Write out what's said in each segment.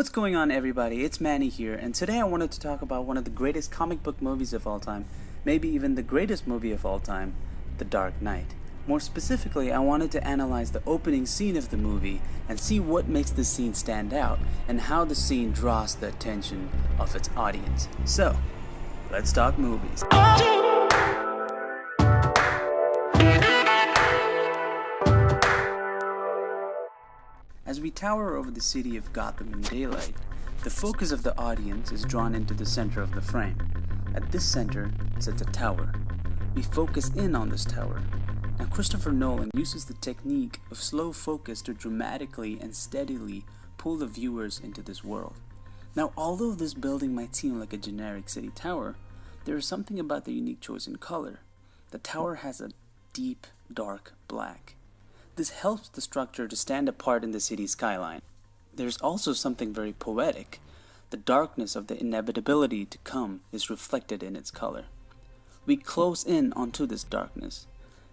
What's going on, everybody? It's Manny here, and today I wanted to talk about one of the greatest comic book movies of all time, maybe even the greatest movie of all time, The Dark Knight. More specifically, I wanted to analyze the opening scene of the movie and see what makes this scene stand out and how the scene draws the attention of its audience. So, let's talk movies. As we tower over the city of Gotham in daylight, the focus of the audience is drawn into the center of the frame. At this center sits a tower. We focus in on this tower. Now, Christopher Nolan uses the technique of slow focus to dramatically and steadily pull the viewers into this world. Now, although this building might seem like a generic city tower, there is something about the unique choice in color. The tower has a deep, dark black. This helps the structure to stand apart in the city skyline. There's also something very poetic. The darkness of the inevitability to come is reflected in its color. We close in onto this darkness,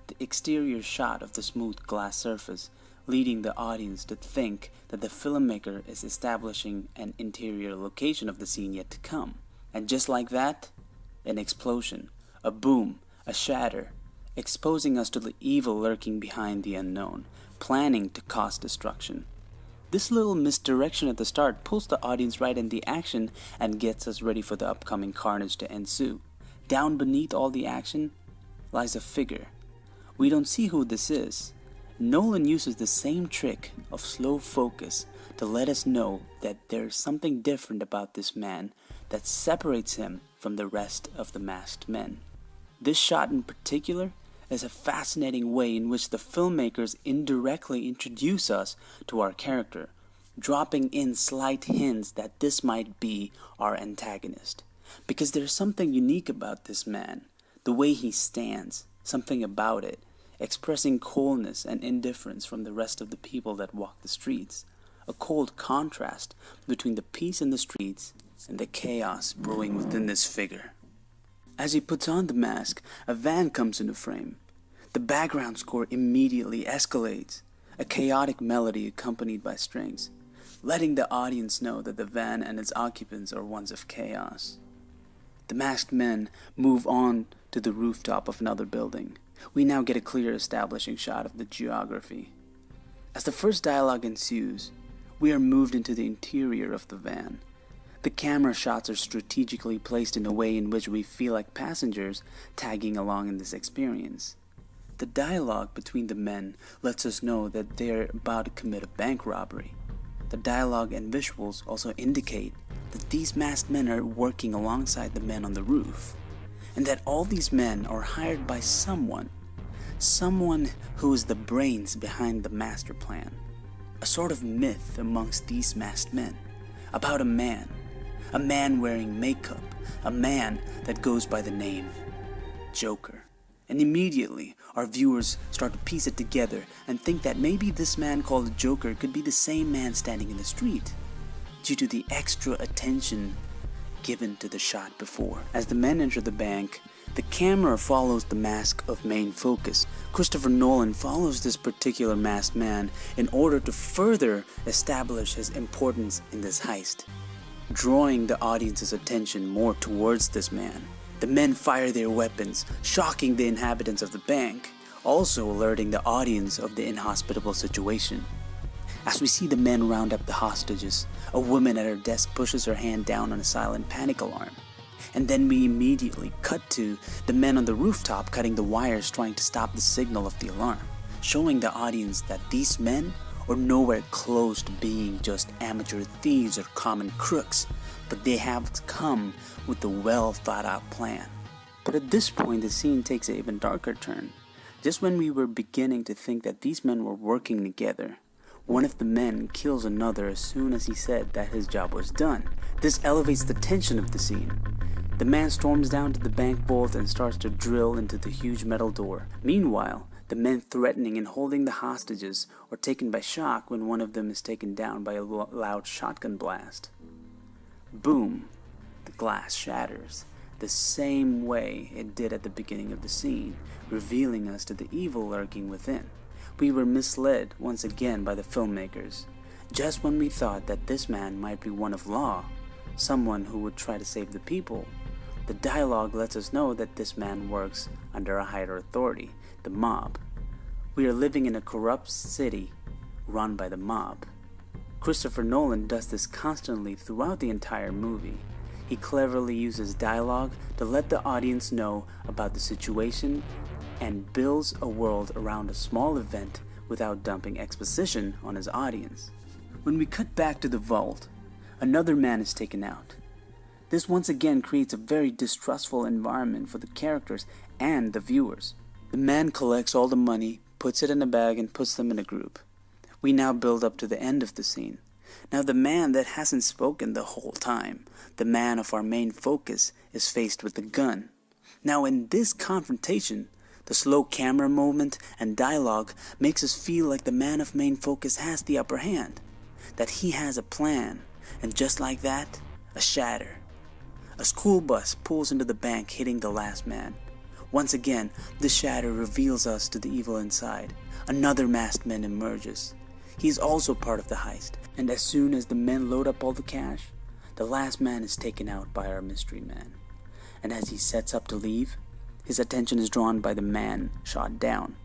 the exterior shot of the smooth glass surface, leading the audience to think that the filmmaker is establishing an interior location of the scene yet to come. And just like that, an explosion, a boom, a shatter, exposing us to the evil lurking behind the unknown, planning to cause destruction. This little misdirection at the start pulls the audience right in the action and gets us ready for the upcoming carnage to ensue. Down beneath all the action lies a figure. We don't see who this is. Nolan uses the same trick of slow focus to let us know that there's something different about this man that separates him from the rest of the masked men. This shot in particular is a fascinating way in which the filmmakers indirectly introduce us to our character, dropping in slight hints that this might be our antagonist. Because there's something unique about this man, the way he stands, something about it, expressing coldness and indifference from the rest of the people that walk the streets, a cold contrast between the peace in the streets and the chaos brewing within this figure. As he puts on the mask, a van comes into frame. The background score immediately escalates, a chaotic melody accompanied by strings, letting the audience know that the van and its occupants are ones of chaos. The masked men move on to the rooftop of another building. We now get a clear establishing shot of the geography. As the first dialogue ensues, we are moved into the interior of the van. The camera shots are strategically placed in a way in which we feel like passengers tagging along in this experience. The dialogue between the men lets us know that they're about to commit a bank robbery. The dialogue and visuals also indicate that these masked men are working alongside the men on the roof, and that all these men are hired by someone who is the brains behind the master plan. A sort of myth amongst these masked men about a man wearing makeup, a man that goes by the name Joker. And immediately, our viewers start to piece it together and think that maybe this man called Joker could be the same man standing in the street, due to the extra attention given to the shot before. As the men enter the bank, the camera follows the mask of main focus. Christopher Nolan follows this particular masked man in order to further establish his importance in this heist, drawing the audience's attention more towards this man. The men fire their weapons, shocking the inhabitants of the bank, also alerting the audience of the inhospitable situation. As we see the men round up the hostages, a woman at her desk pushes her hand down on a silent panic alarm. And then we immediately cut to the men on the rooftop cutting the wires trying to stop the signal of the alarm, showing the audience that these men are nowhere close to being just amateur thieves or common crooks, but they have come with a well thought out plan. But at this point, the scene takes an even darker turn. Just when we were beginning to think that these men were working together, one of the men kills another as soon as he said that his job was done. This elevates the tension of the scene. The man storms down to the bank vault and starts to drill into the huge metal door. Meanwhile, the men threatening and holding the hostages are taken by shock when one of them is taken down by a loud shotgun blast. Boom! The glass shatters, the same way it did at the beginning of the scene, revealing us to the evil lurking within. We were misled once again by the filmmakers. Just when we thought that this man might be one of law, someone who would try to save the people, the dialogue lets us know that this man works under a higher authority, the mob. We are living in a corrupt city run by the mob. Christopher Nolan does this constantly throughout the entire movie. He cleverly uses dialogue to let the audience know about the situation and builds a world around a small event without dumping exposition on his audience. When we cut back to the vault, another man is taken out. This once again creates a very distrustful environment for the characters and the viewers. The man collects all the money, puts it in a bag, and puts them in a group. We now build up to the end of the scene. Now the man that hasn't spoken the whole time, the man of our main focus, is faced with a gun. Now in this confrontation, the slow camera movement and dialogue makes us feel like the man of main focus has the upper hand, that he has a plan, and just like that, a shatter. A school bus pulls into the bank, hitting the last man. Once again, the shatter reveals us to the evil inside. Another masked man emerges. He's also part of the heist, and as soon as the men load up all the cash, the last man is taken out by our mystery man. And as he sets up to leave, his attention is drawn by the man shot down.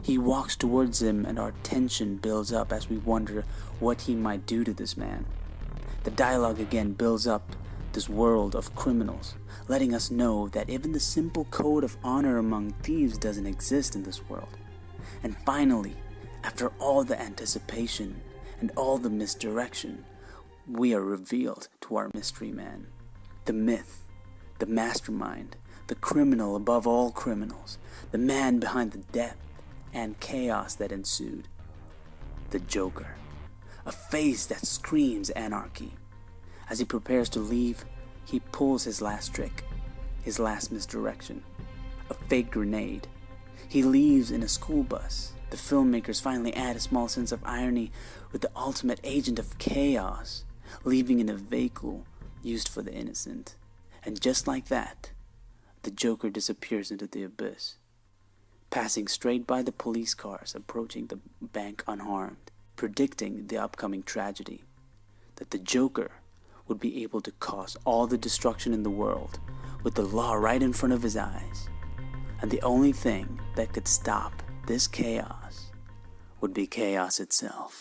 He walks towards him, and our tension builds up as we wonder what he might do to this man. The dialogue again builds up this world of criminals, letting us know that even the simple code of honor among thieves doesn't exist in this world. And finally, after all the anticipation and all the misdirection, we are revealed to our mystery man. The myth, the mastermind, the criminal above all criminals, the man behind the death and chaos that ensued. The Joker, a face that screams anarchy. As he prepares to leave, he pulls his last trick, his last misdirection, a fake grenade. He leaves in a school bus. The filmmakers finally add a small sense of irony with the ultimate agent of chaos, leaving in a vehicle used for the innocent. And just like that, the Joker disappears into the abyss, passing straight by the police cars approaching the bank unharmed, predicting the upcoming tragedy, that the Joker would be able to cause all the destruction in the world with the law right in front of his eyes. And the only thing that could stop this chaos would be chaos itself.